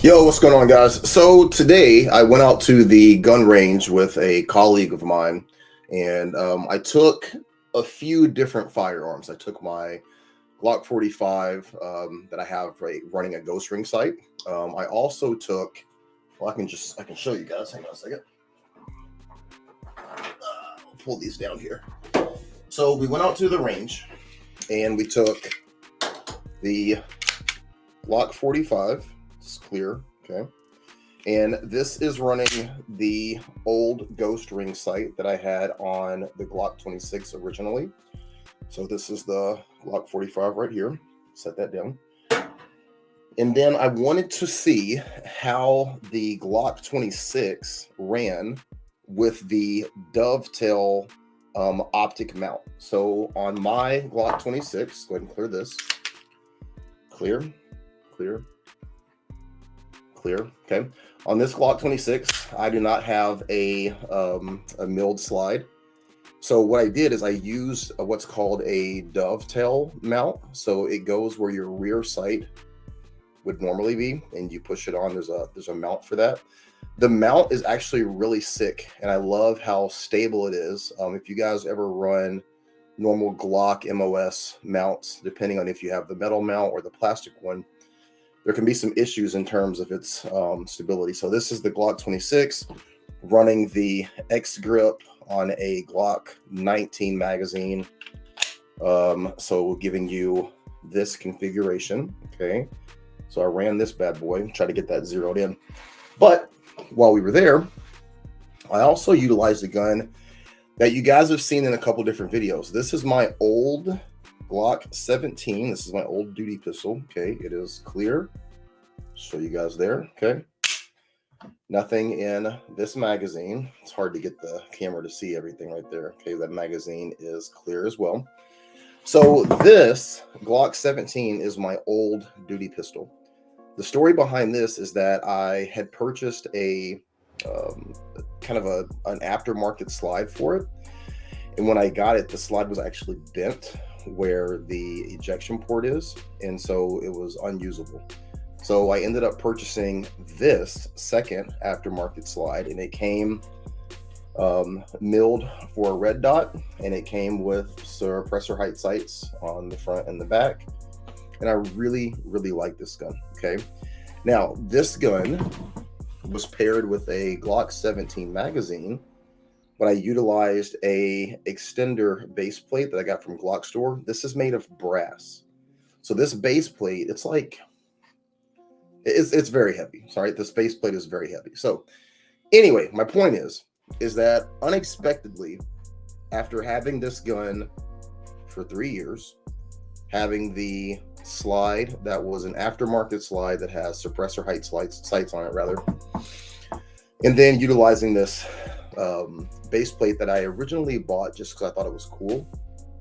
Yo, what's going on, guys? So today I went out to the gun range with a colleague of mine, and I took a few different firearms. I took my Glock 45 that I have running a ghost ring sight. I also took. Well, I can show you guys. Hang on a second. I'll pull these down here. So we went out to the range, and we took the Glock 45. It's clear, okay. And this is running the old ghost ring sight that I had on the Glock 26 originally. So this is the Glock 45 right here. Set that down. And then I wanted to see how the Glock 26 ran with the dovetail optic mount. So on my Glock 26, go ahead and clear this. Clear. Okay. On this Glock 26, I do not have a milled slide. So what I did is I used what's called a dovetail mount. So it goes where your rear sight would normally be, and you push it on. There's a mount for that. The mount is actually really sick, and I love how stable it is. If you guys ever run normal Glock MOS mounts, depending on if you have the metal mount or the plastic one, there can be some issues in terms of its stability. So this is the Glock 26 running the X grip on a Glock 19 magazine. So giving you this configuration, okay? So I ran this bad boy, try to get that zeroed in. But while we were there, I also utilized a gun that you guys have seen in a couple different videos. This is my old Glock 17. This is my old duty pistol. Okay, it is clear. Show you guys there. Okay, nothing in this magazine. It's hard to get the camera to see everything right there. Okay, that magazine is clear as well. So this Glock 17 is my old duty pistol. The story behind this is that I had purchased a kind of an aftermarket slide for it, and when I got it, the slide was actually bent where the ejection port is, and so it was unusable. So I ended up purchasing this second aftermarket slide, and it came milled for a red dot, and it came with suppressor height sights on the front and the back, and I really like this gun. Okay, now this gun was paired with a Glock 17 magazine, but I utilized a extender base plate that I got from Glock store. This is made of brass. So this base plate, it's very heavy. Sorry, this base plate is very heavy. So anyway, my point is that unexpectedly, after having this gun for 3 years, having the slide that was an aftermarket slide that has suppressor height sights on it rather, and then utilizing this base plate that I originally bought just because I thought it was cool,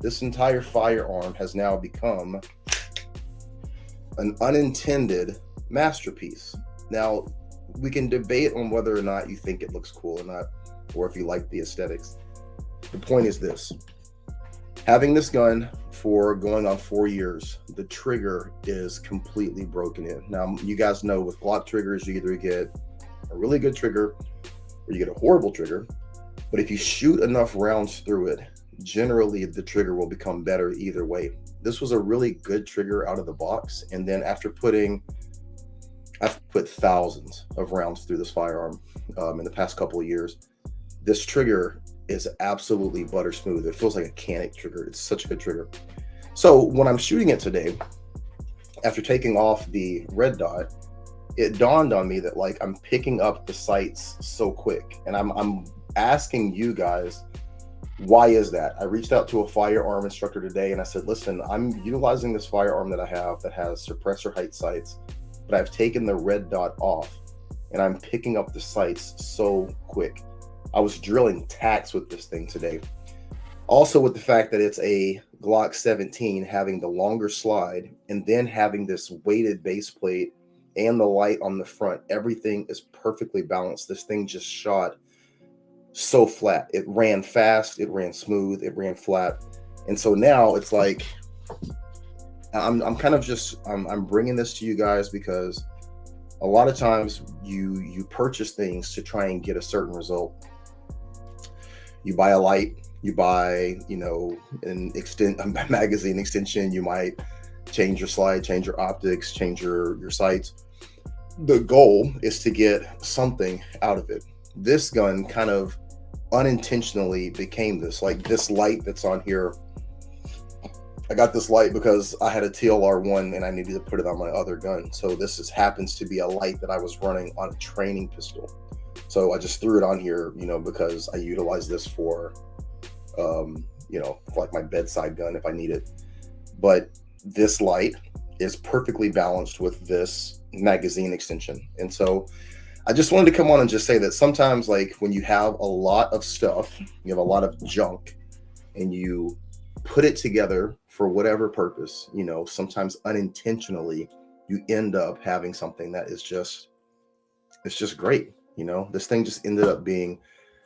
this entire firearm has now become an unintended masterpiece. Now, we can debate on whether or not you think it looks cool or not, or if you like the aesthetics. The point is this: having this gun for going on 4 years, the trigger is completely broken in. Now, you guys know with Glock triggers, you either get a really good trigger or you get a horrible trigger. But if you shoot enough rounds through it, generally the trigger will become better either way. This was a really good trigger out of the box. And then I've put thousands of rounds through this firearm in the past couple of years. This trigger is absolutely butter smooth. It feels like a Canic trigger. It's such a good trigger. So when I'm shooting it today, after taking off the red dot, it dawned on me that I'm picking up the sights so quick, and I'm asking you guys, why is that? I reached out to a firearm instructor today and I said, listen, I'm utilizing this firearm that I have that has suppressor height sights, but I've taken the red dot off and I'm picking up the sights so quick. I was drilling tacks with this thing today. Also, with the fact that it's a Glock 17 having the longer slide and then having this weighted base plate and the light on the front, everything is perfectly balanced. This thing just shot so flat. It ran fast, it ran smooth, it ran flat. And so now it's like I'm bringing this to you guys because A lot of times you purchase things to try and get a certain result. You buy a light, you buy, a magazine extension, you might change your slide, change your optics, change your sights. The goal is to get something out of it. This gun kind of unintentionally became this, like this light that's on here. I got this light because I had a TLR1 and I needed to put it on my other gun. So this happens to be a light that I was running on a training pistol. So I just threw it on here, because I utilize this for, for like my bedside gun if I need it. But this light is perfectly balanced with this magazine extension. And so I just wanted to come on and just say that sometimes, like when you have a lot of stuff, you have a lot of junk, and you put it together for whatever purpose, sometimes unintentionally, you end up having something that is it's just great. This thing just ended up being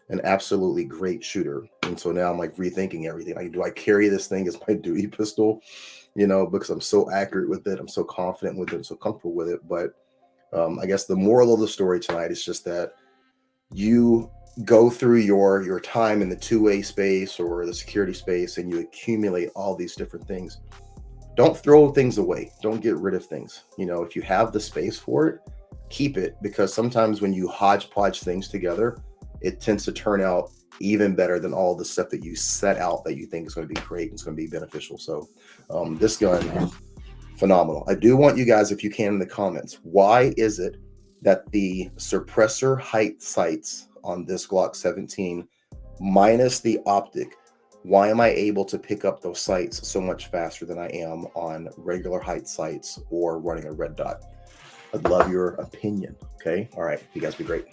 an absolutely great shooter. And so now I'm like rethinking everything. Like, do I carry this thing as my duty pistol? Because I'm so accurate with it. I'm so confident with it. I'm so comfortable with it. But I guess the moral of the story tonight is just that you go through your time in the two-way space or the security space, and you accumulate all these different things. Don't throw things away. Don't get rid of things. If you have the space for it, keep it, because sometimes when you hodgepodge things together, it tends to turn out even better than all the stuff that you set out that you think is going to be great and it's going to be beneficial. So this gun, phenomenal. I do want you guys, if you can, in the comments, why is it that the suppressor height sights on this Glock 17 minus the optic, why am I able to pick up those sights so much faster than I am on regular height sights or running a red dot? I'd love your opinion. Okay. All right. You guys be great.